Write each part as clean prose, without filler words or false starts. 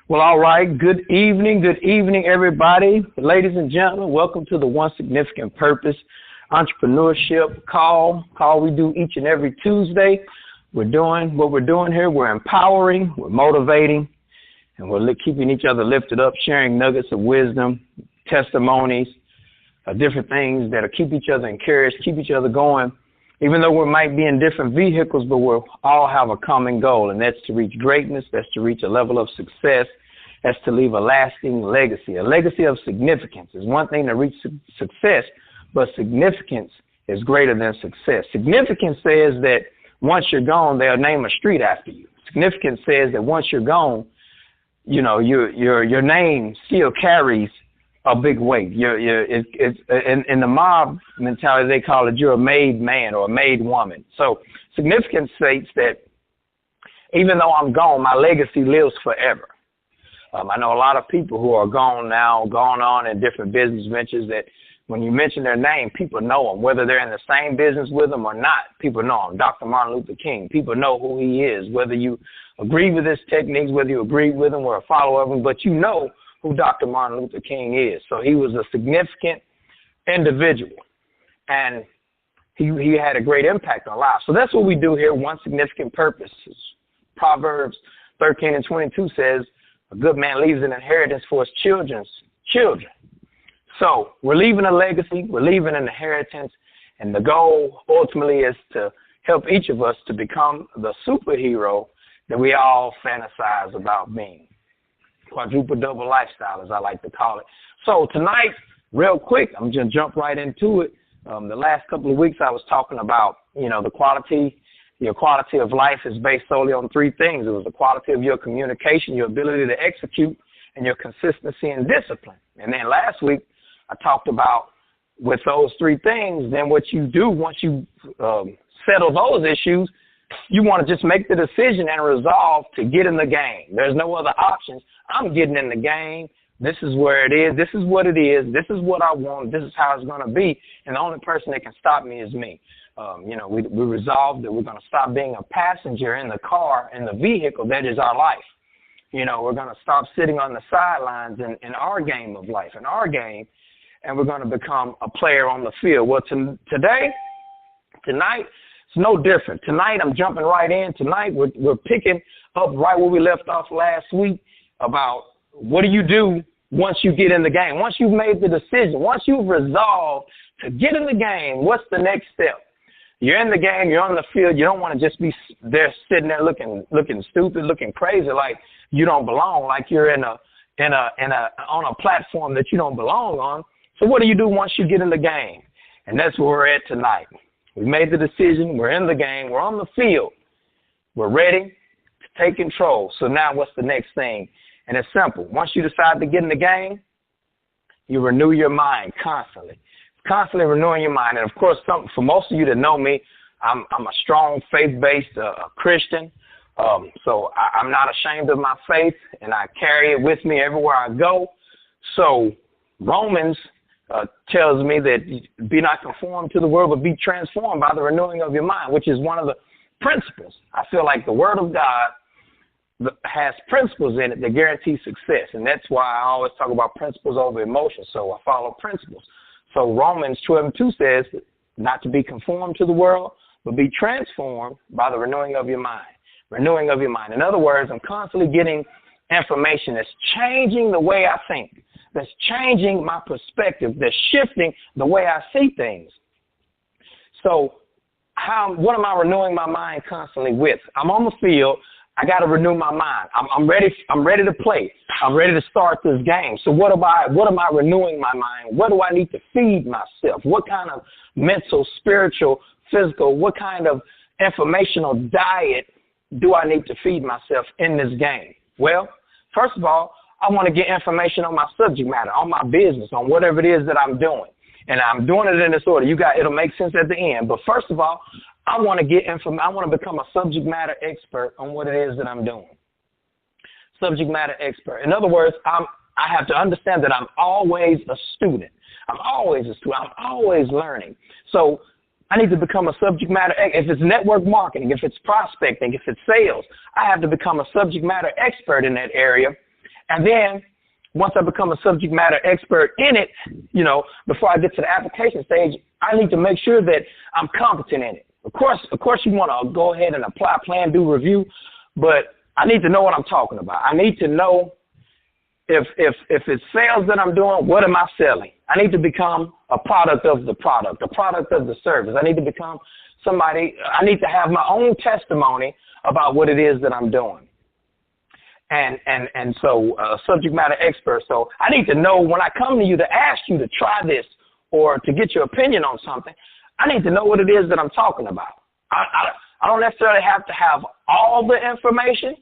Well, all right. Good evening, everybody. Ladies and gentlemen, welcome to the One Significant Purpose Entrepreneurship Call we do each and every Tuesday. We're doing what we're doing here. We're empowering, we're motivating, and we're keeping each other lifted up, sharing nuggets of wisdom, testimonies, different things that'll keep each other encouraged, keep each other going. Even though we might be in different vehicles, but we'll all have a common goal, and that's to reach greatness, that's to reach a level of success, that's to leave a lasting legacy. A legacy of significance is one thing to reach success, but significance is greater than success. Significance says that once you're gone, they'll name a street after you. Significance says that once you're gone, you know, your name still carries a big weight. It's in the mob mentality, they call it you're a made man or a made woman. So significance states that even though I'm gone, my legacy lives forever. I know a lot of people who are gone now, gone on in different business ventures that when you mention their name, people know them, whether they're in the same business with them or not. People know him. Dr. Martin Luther King. People know who he is, whether you agree with his techniques, whether you agree with him or a follower of him, but you know who Dr. Martin Luther King is. So he was a significant individual, and he had a great impact on lives. So that's what we do here, One Significant Purpose. Proverbs 13:22 says, a good man leaves an inheritance for his children's children. So we're leaving a legacy, we're leaving an inheritance, and the goal ultimately is to help each of us to become the superhero that we all fantasize about being. Quadruple double lifestyle, as I like to call it. So tonight, real quick, I'm just jump right into it. The last couple of weeks I was talking about, you know, your quality of life is based solely on three things. It was the quality of your communication, your ability to execute, and your consistency and discipline. And then last week I talked about with those three things, then what you do once you settle those issues, you want to just make the decision and resolve to get in the game. There's no other options. I'm getting in the game. This is where it is. This is what it is. This is what I want. This is how it's going to be. And the only person that can stop me is me. You know, we resolved that we're going to stop being a passenger in the car, in the vehicle that is our life. You know, we're going to stop sitting on the sidelines in our game of life, in our game, and we're going to become a player on the field. Well, tonight, it's no different. Tonight, I'm jumping right in. Tonight, we're picking up right where we left off last week about what do you do once you get in the game? Once you've made the decision, once you've resolved to get in the game, what's the next step? You're in the game, you're on the field, you don't want to just be there sitting there looking stupid, looking crazy like you don't belong, like you're on a platform that you don't belong on. So what do you do once you get in the game? And that's where we're at tonight. We made the decision, we're in the game, we're on the field. We're ready to take control. So now what's the next thing? And it's simple. Once you decide to get in the game, you renew your mind constantly renewing your mind. And, of course, for most of you that know me, I'm a strong faith-based Christian. So I'm not ashamed of my faith, and I carry it with me everywhere I go. So Romans tells me that be not conformed to the world, but be transformed by the renewing of your mind, which is one of the principles. I feel like the Word of God has principles in it that guarantee success, and that's why I always talk about principles over emotions. So I follow principles. So Romans 12:2 says not to be conformed to the world, but be transformed by the renewing of your mind. Renewing of your mind. In other words, I'm constantly getting information that's changing the way I think, that's changing my perspective, that's shifting the way I see things. So what am I renewing my mind constantly with? I'm on the field. I got to renew my mind. I'm ready to play. I'm ready to start this game. So what am I renewing my mind? What do I need to feed myself? What kind of mental, spiritual, physical, what kind of informational diet do I need to feed myself in this game? Well, first of all, I want to get information on my subject matter, on my business, on whatever it is that I'm doing. And I'm doing it in this order. It'll make sense at the end. But first of all, I want to become a subject matter expert on what it is that I'm doing. Subject matter expert. In other words, I have to understand that I'm always a student. I'm always a student. I'm always learning. So I need to become a subject matter. If it's network marketing, if it's prospecting, if it's sales, I have to become a subject matter expert in that area. And then once I become a subject matter expert in it, before I get to the application stage, I need to make sure that I'm competent in it. Of course, you want to go ahead and apply, plan, do review, but I need to know what I'm talking about. I need to know if it's sales that I'm doing, what am I selling? I need to become a product of the product, a product of the service. I need to become somebody. I need to have my own testimony about what it is that I'm doing. And so subject matter expert. So I need to know when I come to you to ask you to try this or to get your opinion on something, I need to know what it is that I'm talking about. I don't necessarily have to have all the information,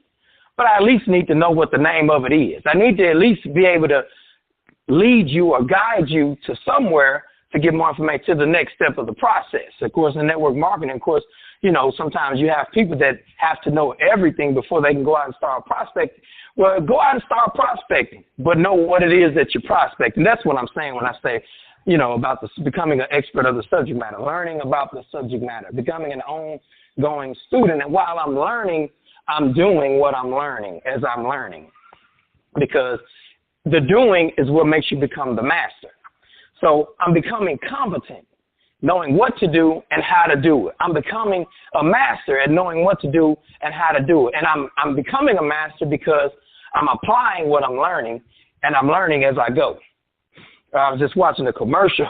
but I at least need to know what the name of it is. I need to at least be able to lead you or guide you to somewhere to get more information to the next step of the process. Of course, in network marketing, of course, sometimes you have people that have to know everything before they can go out and start prospecting. Well, go out and start prospecting, but know what it is that you're prospecting. That's what I'm saying when I say, about becoming an expert of the subject matter, learning about the subject matter, becoming an ongoing student. And while I'm learning, I'm doing what I'm learning as I'm learning, because the doing is what makes you become the master. So I'm becoming competent, knowing what to do and how to do it. I'm becoming a master at knowing what to do and how to do it. And I'm becoming a master because I'm applying what I'm learning, and I'm learning as I go. I was just watching a commercial.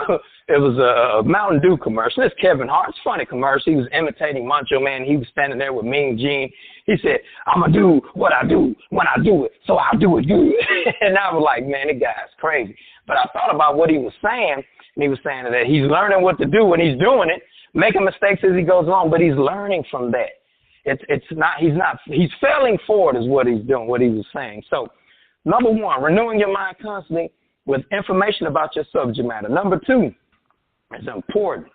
It was a Mountain Dew commercial. It's Kevin Hart's funny commercial. He was imitating Macho Man. He was standing there with Mean Gene. He said, I'm going to do what I do when I do it, so I'll do it good. And I was like, man, that guy's crazy. But I thought about what he was saying, and he was saying that he's learning what to do when he's doing it, making mistakes as he goes along, but he's learning from that. He's failing forward is what he's doing, what he was saying. So, number one, renewing your mind constantly with information about your subject matter. Number two, it's important,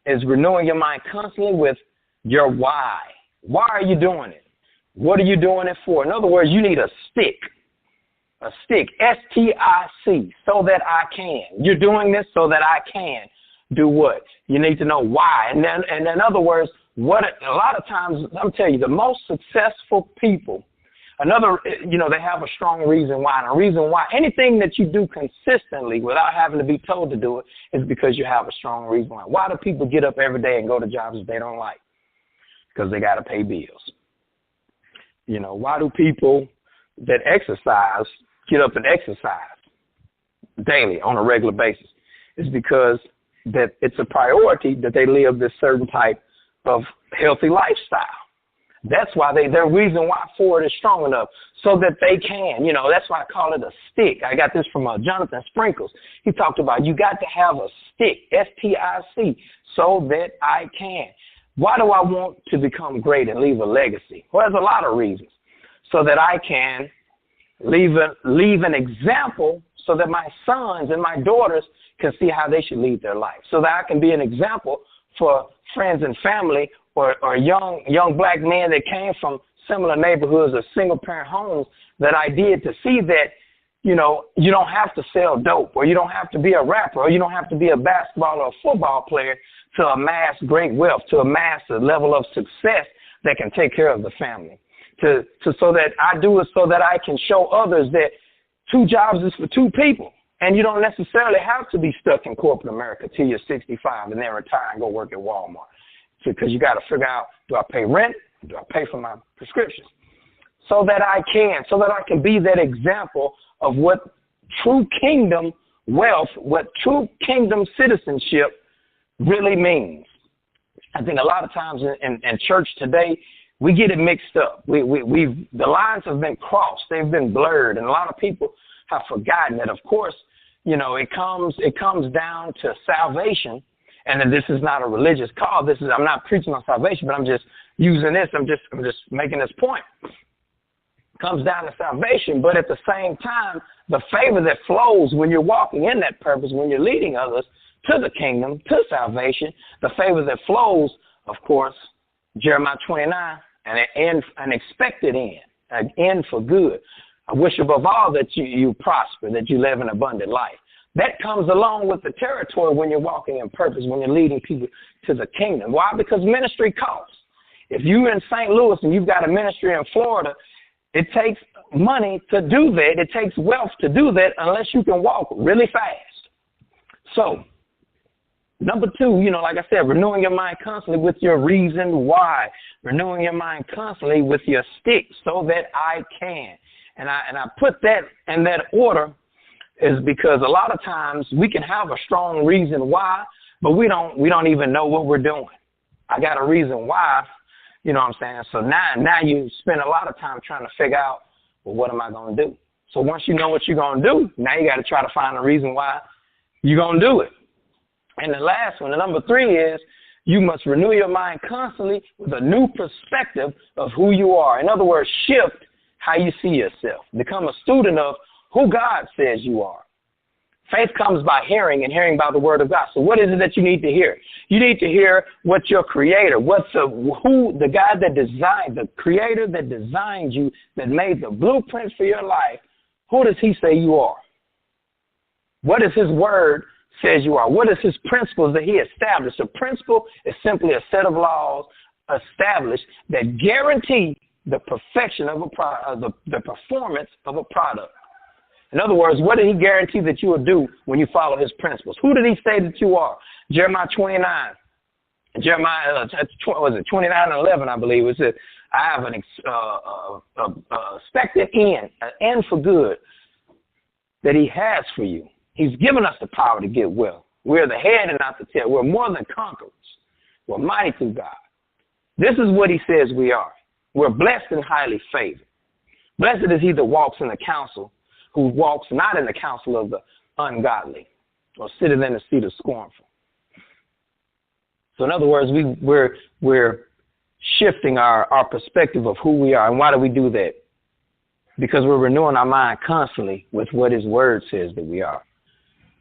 is renewing your mind constantly with your why. Why are you doing it? What are you doing it for? In other words, you need a stick, S-T-I-C, so that I can. You're doing this so that I can do what? You need to know why. And in other words, a lot of times, I'm telling you, the most successful people, they have a strong reason why. And a reason why anything that you do consistently without having to be told to do it is because you have a strong reason why. Why do people get up every day and go to jobs that they don't like? Because they got to pay bills. Why do people that exercise get up and exercise daily on a regular basis? It's because that it's a priority that they live this certain type of healthy lifestyle. That's why their reason why for it is strong enough, so that they can. That's why I call it a stick. I got this from Jonathan Sprinkles. He talked about you got to have a stick, S-T-I-C, so that I can. Why do I want to become great and leave a legacy? Well, there's a lot of reasons. So that I can leave an example so that my sons and my daughters can see how they should lead their life. So that I can be an example for friends and family or young black men that came from similar neighborhoods or single-parent homes that I did to see that, you don't have to sell dope, or you don't have to be a rapper, or you don't have to be a basketball or a football player to amass great wealth, to amass a level of success that can take care of the family. So that I do it so that I can show others that 2 jobs is for 2 people. And you don't necessarily have to be stuck in corporate America till you're 65 and then retire and go work at Walmart. Because you got to figure out, do I pay rent? Do I pay for my prescriptions? So that I can be that example of what true kingdom wealth, what true kingdom citizenship really means. I think a lot of times in church today, we get it mixed up. The lines have been crossed. They've been blurred. And a lot of people have forgotten that, of course, it comes down to salvation. And then this is not a religious call. I'm not preaching on salvation, but I'm just using this. I'm just making this point. It comes down to salvation, but at the same time, the favor that flows when you're walking in that purpose, when you're leading others to the kingdom, to salvation, the favor that flows, of course, Jeremiah 29, an expected end, an end for good. I wish above all that you prosper, that you live an abundant life. That comes along with the territory when you're walking in purpose, when you're leading people to the kingdom. Why? Because ministry costs. If you're in St. Louis and you've got a ministry in Florida, it takes money to do that. It takes wealth to do that unless you can walk really fast. So, number two, like I said, renewing your mind constantly with your reason why. Renewing your mind constantly with your stick so that I can. And I put that in that order is because a lot of times we can have a strong reason why, but we don't even know what we're doing. I got a reason why, you know what I'm saying? So now you spend a lot of time trying to figure out, well, what am I going to do? So once you know what you're going to do, now you got to try to find a reason why you're going to do it. And the last one, the number three is you must renew your mind constantly with a new perspective of who you are. In other words, shift how you see yourself. Become a student of who God says you are. Faith comes by hearing and hearing by the word of God. So what is it that you need to hear? You need to hear what your creator, the guy that designed, the creator that designed you, that made the blueprints for your life, who does he say you are? What does his word says you are? What is his principles that he established? A principle is simply a set of laws established that guarantee the perfection of a product, the performance of a product. In other words, what did he guarantee that you will do when you follow his principles? Who did he say that you are? Jeremiah 29. Jeremiah, 29:11, I believe. It says, I have an expected end, an end for good that he has for you. He's given us the power to get well. We're the head and not the tail. We're more than conquerors. We're mighty through God. This is what he says we are. We're blessed and highly favored. Blessed is he that walks in the counsel, who walks not in the counsel of the ungodly, or sitteth in the seat of scornful. So in other words, we're shifting our perspective of who we are. And why do we do that? Because we're renewing our mind constantly with what his word says that we are.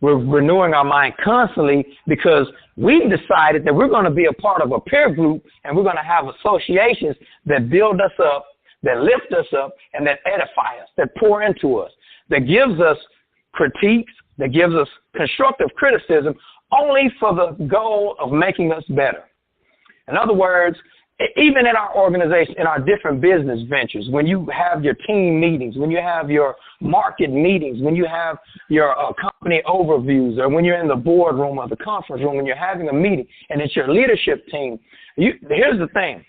We're renewing our mind constantly because we've decided that we're going to be a part of a peer group and we're going to have associations that build us up, that lift us up, and that edify us, that pour into us, that gives us critiques, that gives us constructive criticism only for the goal of making us better. In other words, even in our organization, in our different business ventures, when you have your team meetings, when you have your market meetings, when you have your company overviews, or when you're in the boardroom or the conference room, when you're having a meeting and it's your leadership team, here's the thing.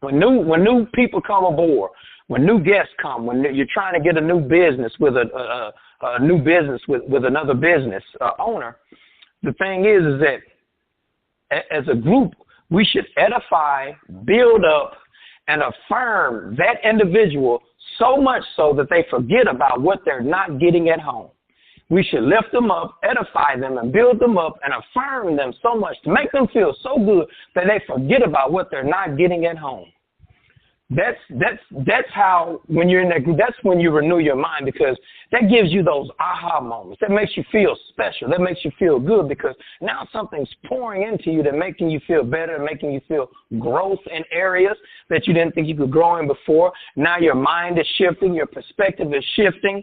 When new people come aboard, when new guests come, when you're trying to get a new business with a new business with another business owner, the thing is that as a group, we should edify, build up, and affirm that individual so much so that they forget about what they're not getting at home. We should lift them up, edify them, and build them up and affirm them so much to make them feel so good that they forget about what they're not getting at home. That's how, when you're in that group, that's when you renew your mind, because that gives you those aha moments. That makes you feel special. That makes you feel good, because now something's pouring into you that making you feel better, making you feel growth in areas that you didn't think you could grow in before. Now your mind is shifting, your perspective is shifting,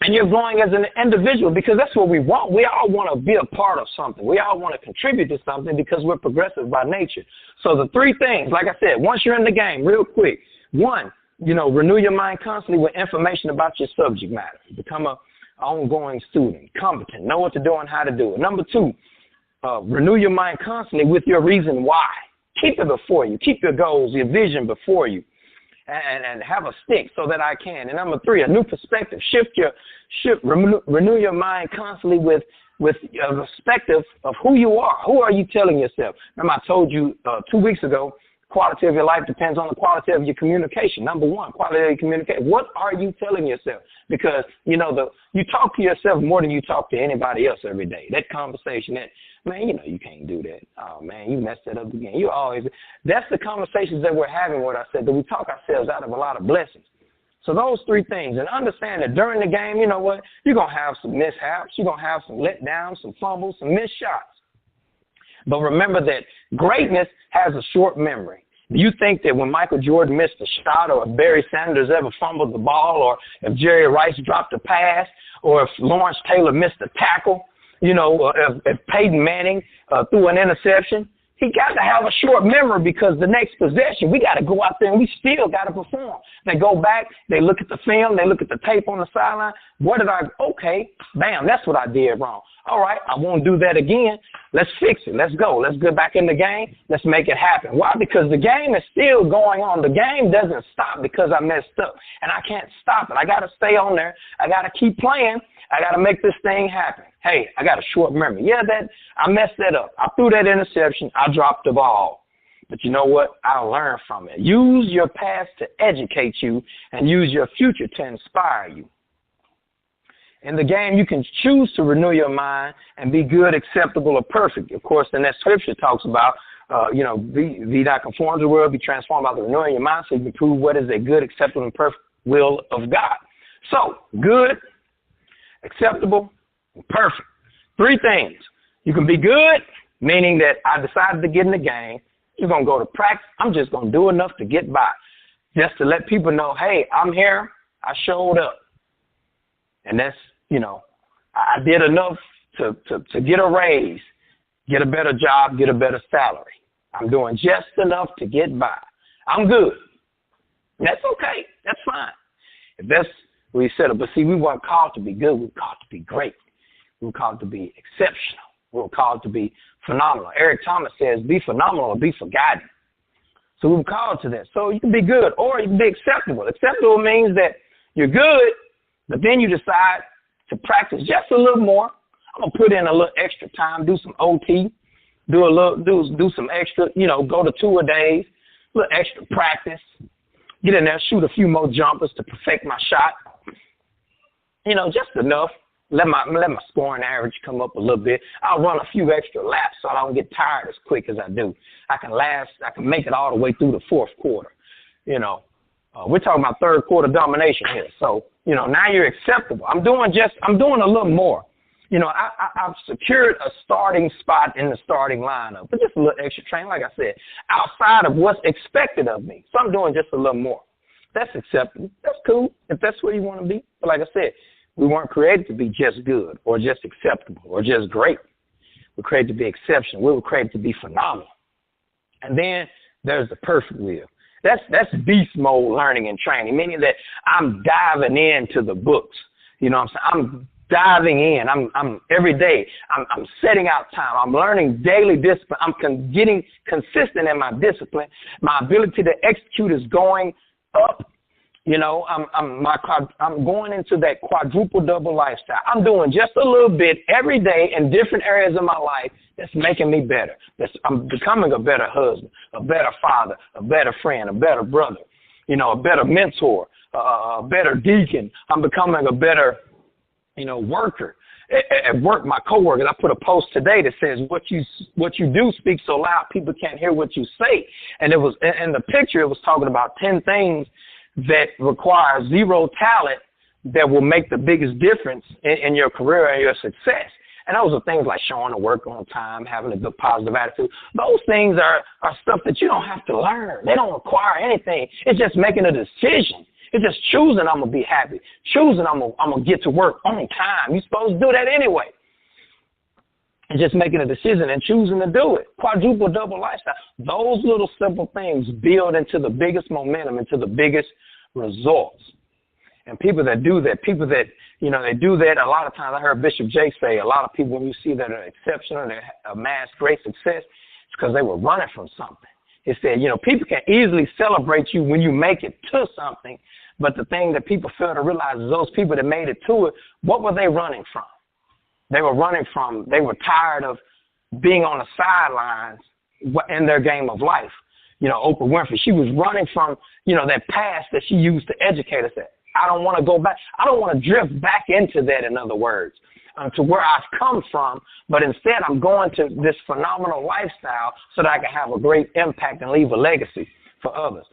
and you're growing as an individual, because that's what we want. We all want to be a part of something. We all want to contribute to something because we're progressive by nature. So the three things, like I said, once you're in the game, real quick, one, renew your mind constantly with information about your subject matter. Become an ongoing student, competent, know what to do and how to do it. Number two, renew your mind constantly with your reason why. Keep it before you. Keep your goals, your vision before you. And have a stick so that I can. And number three, a new perspective. Renew your mind constantly with a perspective of who you are. Who are you telling yourself? Remember, I told you 2 weeks ago, quality of your life depends on the quality of your communication. Number one, quality of your communication. What are you telling yourself? Because, you talk to yourself more than you talk to anybody else every day. That conversation, you can't do that. Oh, man, you messed that up again. That's the conversations that we're having with ourselves, that we talk ourselves out of a lot of blessings. So those three things, and understand that during the game, you know what? You're going to have some mishaps. You're going to have some letdowns, some fumbles, some missed shots. But remember that greatness has a short memory. Do you think that when Michael Jordan missed a shot, or if Barry Sanders ever fumbled the ball, or if Jerry Rice dropped a pass, or if Lawrence Taylor missed a tackle, or if Peyton Manning threw an interception, He got to have a short memory because the next possession, we got to go out there and we still got to perform. They go back, they look at the film, they look at the tape on the sideline. Okay, bam, that's what I did wrong. All right, I won't do that again. Let's fix it. Let's go. Let's get back in the game. Let's make it happen. Why? Because the game is still going on. The game doesn't stop because I messed up, and I can't stop it. I got to stay on there. I got to keep playing. I got to make this thing happen. Hey, I got a short memory. Yeah, I messed that up. I threw that interception. I dropped the ball. But you know what? I'll learn from it. Use your past to educate you and use your future to inspire you. In the game, you can choose to renew your mind and be good, acceptable, or perfect. Of course, the next scripture talks about, be not conformed to the world, be transformed by the renewing of your mind so you can prove what is a good, acceptable, and perfect will of God. So, good, acceptable, and perfect. Three things. You can be good, meaning that I decided to get in the game. You're going to go to practice. I'm just going to do enough to get by. Just to let people know, hey, I'm here. I showed up. And that's, I did enough to get a raise, get a better job, get a better salary. I'm doing just enough to get by. I'm good. That's okay. That's fine. If that's what he said, but see, we weren't called to be good. We were called to be great. We were called to be exceptional. We were called to be phenomenal. Eric Thomas says, be phenomenal or be forgotten. So we were called to that. So you can be good or you can be acceptable. Acceptable means that you're good, but then you decide to practice just a little more. I'm gonna put in a little extra time, do some OT, do some extra, go to 2 a days, a little extra practice, get in there, shoot a few more jumpers to perfect my shot. Just enough. Let my scoring average come up a little bit. I'll run a few extra laps so I don't get tired as quick as I do. I can make it all the way through the fourth quarter. We're talking about third quarter domination here. So, now you're acceptable. I'm doing a little more. I've secured a starting spot in the starting lineup, but just a little extra training, like I said, outside of what's expected of me. So I'm doing just a little more. That's acceptable. That's cool if that's where you want to be. But like I said, we weren't created to be just good or just acceptable or just great. We're created to be exceptional. We were created to be phenomenal. And then there's the perfect will. That's beast mode learning and training, meaning that I'm diving into the books. You know what I'm saying? I'm diving in. I'm every day. I'm setting out time. I'm learning daily discipline. I'm getting consistent in my discipline. My ability to execute is going up. I'm going into that quadruple double lifestyle. I'm doing just a little bit every day in different areas of my life that's making me better. I'm becoming a better husband, a better father, a better friend, a better brother, a better mentor, a better deacon. I'm becoming a better, worker. At work, my coworkers, I put a post today that says, what you do speaks so loud people can't hear what you say. And it was in the picture, it was talking about 10 things that require zero talent that will make the biggest difference in your career and your success. And those are things like showing the work on time, having a good positive attitude. Those things are stuff that you don't have to learn. They don't require anything. It's just making a decision. It's just choosing I'm going to be happy. Choosing I'm going to get to work on time. You're supposed to do that anyway. And just making a decision and choosing to do it. Quadruple double lifestyle. Those little simple things build into the biggest momentum, into the biggest results. And people that do that, they do that a lot of times. I heard Bishop Jake say a lot of people, when you see that are exceptional, they amass great success, it's because they were running from something. He said, people can easily celebrate you when you make it to something, but the thing that people fail to realize is those people that made it to it, what were they running from? They were tired of being on the sidelines in their game of life. Oprah Winfrey, she was running from, that past that she used to educate us at. I don't want to go back. I don't want to drift back into that, in other words, to where I've come from, but instead I'm going to this phenomenal lifestyle so that I can have a great impact and leave a legacy for others.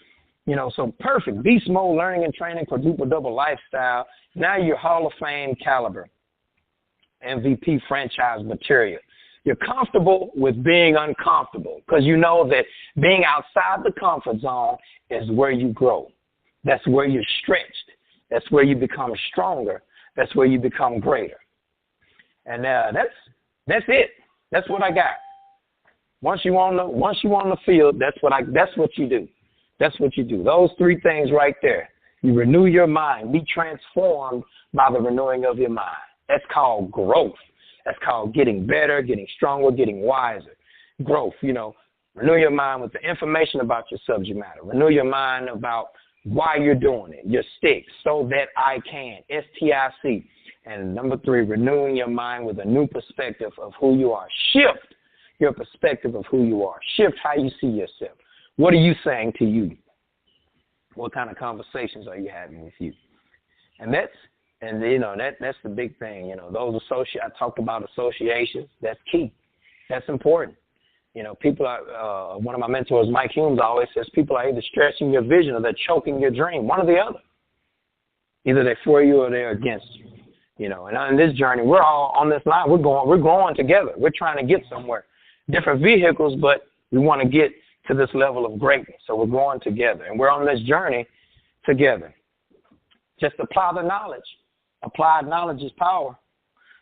So perfect. Beast mode, learning and training, quadruple double lifestyle. Now you're Hall of Fame caliber. MVP franchise material. You're comfortable with being uncomfortable because you know that being outside the comfort zone is where you grow. That's where you're stretched. That's where you become stronger. That's where you become greater. And that's it. That's what I got. Once you on the field, that's what you do. That's what you do. Those three things right there. You renew your mind. Be transformed by the renewing of your mind. That's called growth. That's called getting better, getting stronger, getting wiser. Growth, renew your mind with the information about your subject matter. Renew your mind about why you're doing it, your stick, so that I can, STIC. And number 3, renewing your mind with a new perspective of who you are. Shift your perspective of who you are. Shift how you see yourself. What are you saying to you? What kind of conversations are you having with you? And that's the big thing. I talked about associations. That's key. That's important. People are, one of my mentors, Mike Humes, always says people are either stretching your vision or they're choking your dream, one or the other. Either they're for you or they're against you. And on this journey, we're all on this line. We're going together. We're trying to get somewhere. Different vehicles, but we want to get to this level of greatness. So we're going together, and we're on this journey together. Just apply the knowledge. Applied knowledge is power.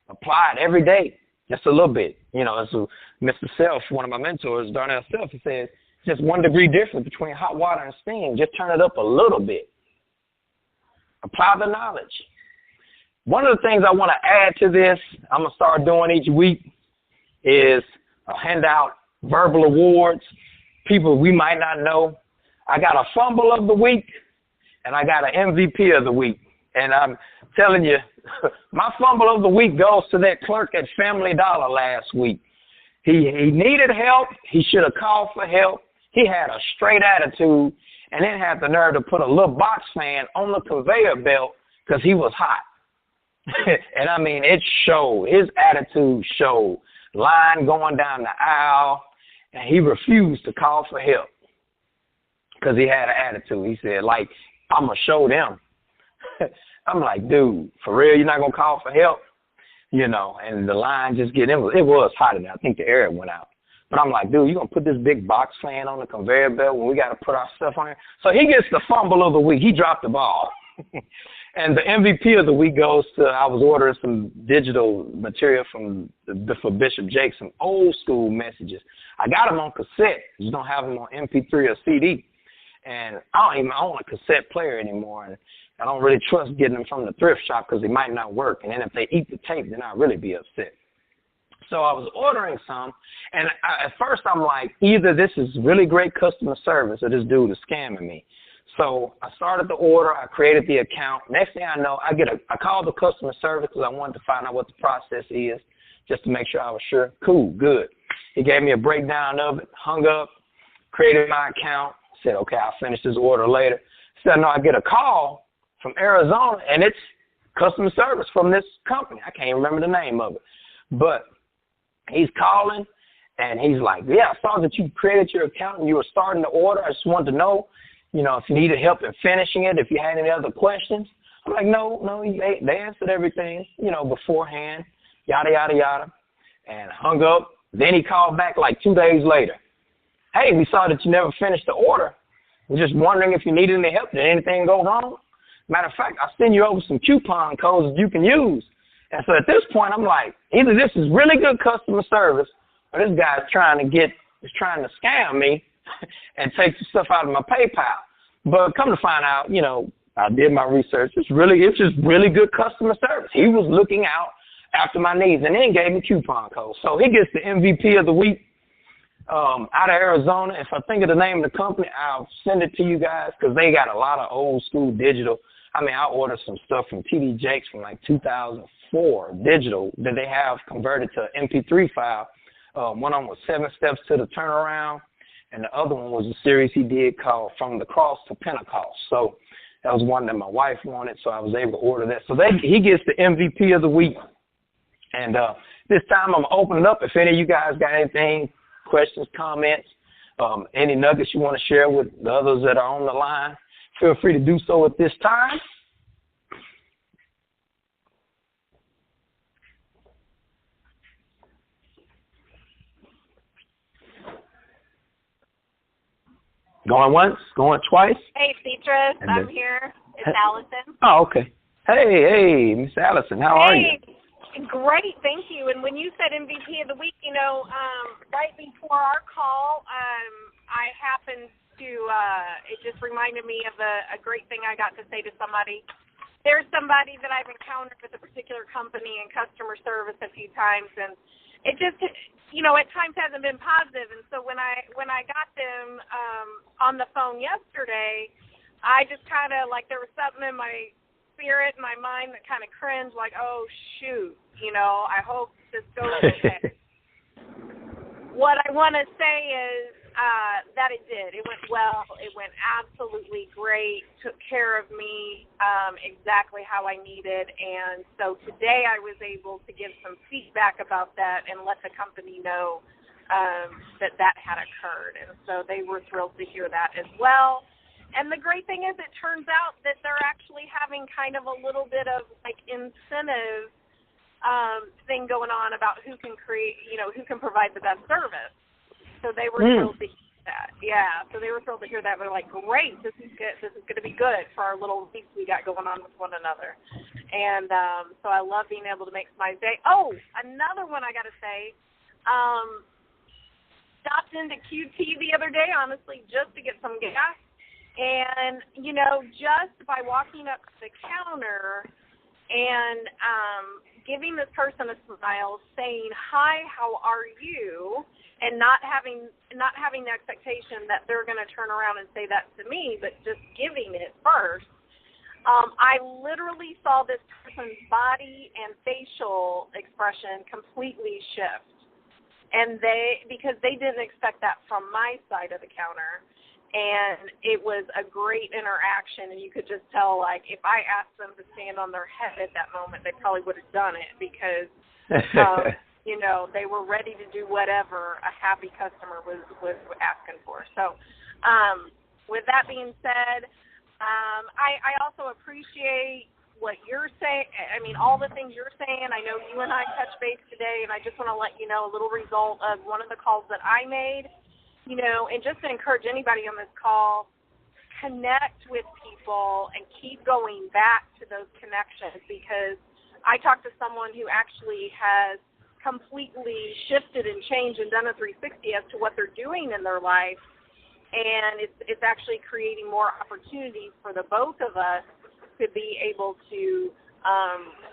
Apply it every day, just a little bit. So Mr. Self, one of my mentors, Darnell Self, he says, just 1 degree difference between hot water and steam. Just turn it up a little bit. Apply the knowledge. One of the things I want to add to this, I'm going to start doing each week, is hand out verbal awards, people we might not know. I got a fumble of the week, and I got an MVP of the week. And I'm telling you, my fumble of the week goes to that clerk at Family Dollar last week. He needed help. He should have called for help. He had a straight attitude, and then had the nerve to put a little box fan on the conveyor belt because he was hot. And I mean, it showed. His attitude showed. Line going down the aisle, and he refused to call for help because he had an attitude. He said, I'm going to show them. I'm like, dude, for real, you're not going to call for help? And the line just it was hot in there. I think the air went out. But I'm like, dude, you're going to put this big box fan on the conveyor belt when we got to put our stuff on here? So he gets the fumble of the week. He dropped the ball. And the MVP of the week goes to, I was ordering some digital material for Bishop Jake, some old school messages. I got them on cassette. You don't have them on MP3 or CD. And I don't even own a cassette player anymore. And I don't really trust getting them from the thrift shop because they might not work. And then if they eat the tape, then I'll really be upset. So I was ordering some, and at first I'm like, either this is really great customer service or this dude is scamming me. So I started the order. I created the account. Next thing I know, I called the customer service because I wanted to find out what the process is, just to make sure I was sure. Cool, good. He gave me a breakdown of it, hung up, created my account, said, okay, I'll finish this order later. Said, no, I get a call from Arizona, and it's customer service from this company. I can't remember the name of it. But he's calling, and he's like, yeah, I saw that you created your account and you were starting the order. I just wanted to know, if you needed help in finishing it, if you had any other questions. I'm like, no, they answered everything, beforehand, yada, yada, yada, and hung up. Then he called back like 2 days later. Hey, we saw that you never finished the order. We're just wondering if you needed any help. Did anything go wrong? Matter of fact, I'll send you over some coupon codes that you can use. And so at this point, I'm like, either this is really good customer service or this guy's trying to scam me and take some stuff out of my PayPal. But come to find out, I did my research. It's just really good customer service. He was looking out after my needs and then gave me coupon codes. So he gets the MVP of the week out of Arizona. If I think of the name of the company, I'll send it to you guys because they got a lot of old school digital. I ordered some stuff from TD Jakes from like 2004 digital that they have converted to MP3 file. One of them was 7 Steps to the Turnaround, and the other one was a series he did called From the Cross to Pentecost. So that was one that my wife wanted, so I was able to order that. So he gets the MVP of the week. And this time I'm going to open it up. If any of you guys got anything, questions, comments, any nuggets you want to share with the others that are on the line, feel free to do so at this time. Going once, going twice. Hey, Beatrice, I'm here. It's Allison. Oh, okay. Hey, Miss Allison, how are you? Great, thank you. And when you said MVP of the week, right before our call, I happened to, it just reminded me of a great thing I got to say to somebody. There's somebody that I've encountered with a particular company in customer service a few times, and it just, at times hasn't been positive. And so when I got them on the phone yesterday, I just kind of, like, there was something in my spirit, my mind that kind of cringed, like, oh, shoot, I hope this goes okay. What I want to say is that it did. It went well. It went absolutely great, took care of me exactly how I needed. And so today I was able to give some feedback about that and let the company know that had occurred. And so they were thrilled to hear that as well. And the great thing is it turns out that they're actually having kind of a little bit of, like, incentive thing going on about who can who can provide the best service. So they were thrilled to hear that. Yeah, so they were thrilled to hear that. They're like, great, this is good. This is going to be good for our little weeks we got going on with one another. And so I love being able to make my day. Oh, another one I got to say, stopped into QT the other day, honestly, just to get some gas. And, just by walking up to the counter and giving this person a smile, saying, hi, how are you, and not having the expectation that they're going to turn around and say that to me, but just giving it first, I literally saw this person's body and facial expression completely shift. And because they didn't expect that from my side of the counter. And it was a great interaction, and you could just tell, like, if I asked them to stand on their head at that moment, they probably would have done it because, they were ready to do whatever a happy customer was asking for. So with that being said, I also appreciate what you're saying. I mean, all the things you're saying. I know you and I touched base today, and I just want to let you know a little result of one of the calls that I made. And just to encourage anybody on this call, connect with people and keep going back to those connections, because I talked to someone who actually has completely shifted and changed and done a 360 as to what they're doing in their life, and it's actually creating more opportunities for the both of us to be able to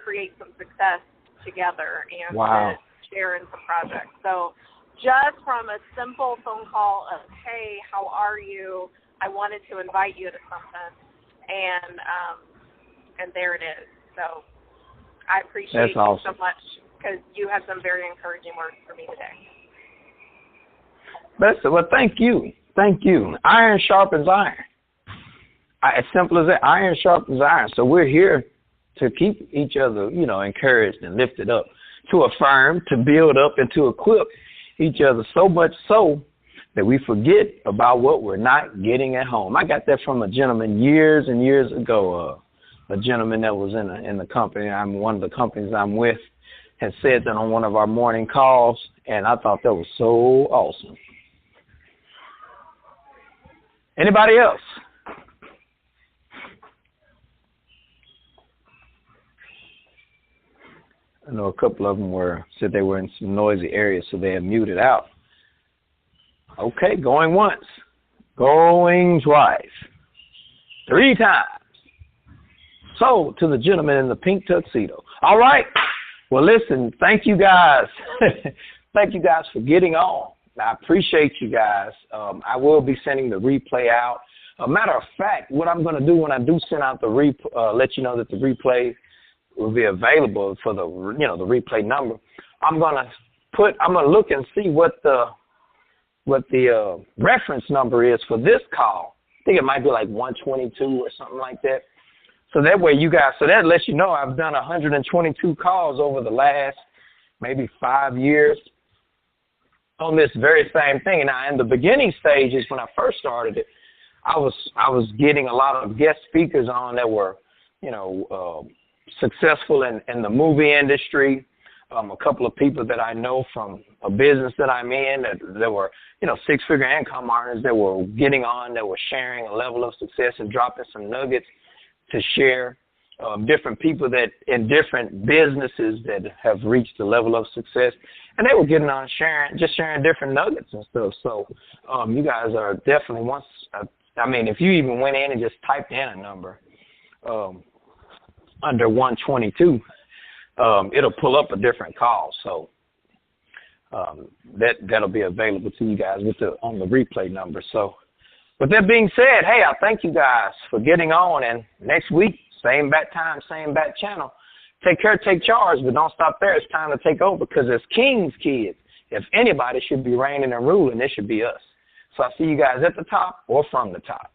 create some success together and to share in some projects. So just from a simple phone call of, hey, how are you? I wanted to invite you to something, and there it is. So I appreciate you so much, because you had some very encouraging words for me today. Well, thank you. Thank you. Iron sharpens iron. As simple as that. Iron sharpens iron. So we're here to keep each other, encouraged and lifted up, to affirm, to build up, and to equip each other, so much so that we forget about what we're not getting at home. I got that from a gentleman years and years ago. A gentleman that was in the company, one of the companies I'm with, had said that on one of our morning calls, and I thought that was so awesome. Anybody else? I know a couple of them said they were in some noisy areas, so they had muted out. Okay, going once, going twice, 3 times. So, to the gentleman in the pink tuxedo. All right. Well, listen, thank you guys. Thank you guys for getting on. I appreciate you guys. I will be sending the replay out. A matter of fact, what I'm going to do when I do send out the let you know that the replay will be available for the replay number. I'm going to look and see what the reference number is for this call. I think it might be like 122 or something like that. So that way that lets you know I've done 122 calls over the last maybe 5 years on this very same thing. Now, in the beginning stages, when I first started it, I was getting a lot of guest speakers on that were, successful in the movie industry. A couple of people that I know from a business that I'm in that were, 6-figure income earners that were getting on, that were sharing a level of success and dropping some nuggets to share different people that in different businesses that have reached the level of success, and they were getting on sharing different nuggets and stuff. So you guys are definitely if you even went in and just typed in a number under 122, it'll pull up a different call. So that'll be available to you guys on the replay number. So with that being said, hey, I thank you guys for getting on, and next week, same bat time, same bat channel. Take care, take charge, but don't stop there. It's time to take over, because as King's kids, if anybody should be reigning and ruling, it should be us. So I see you guys at the top or from the top.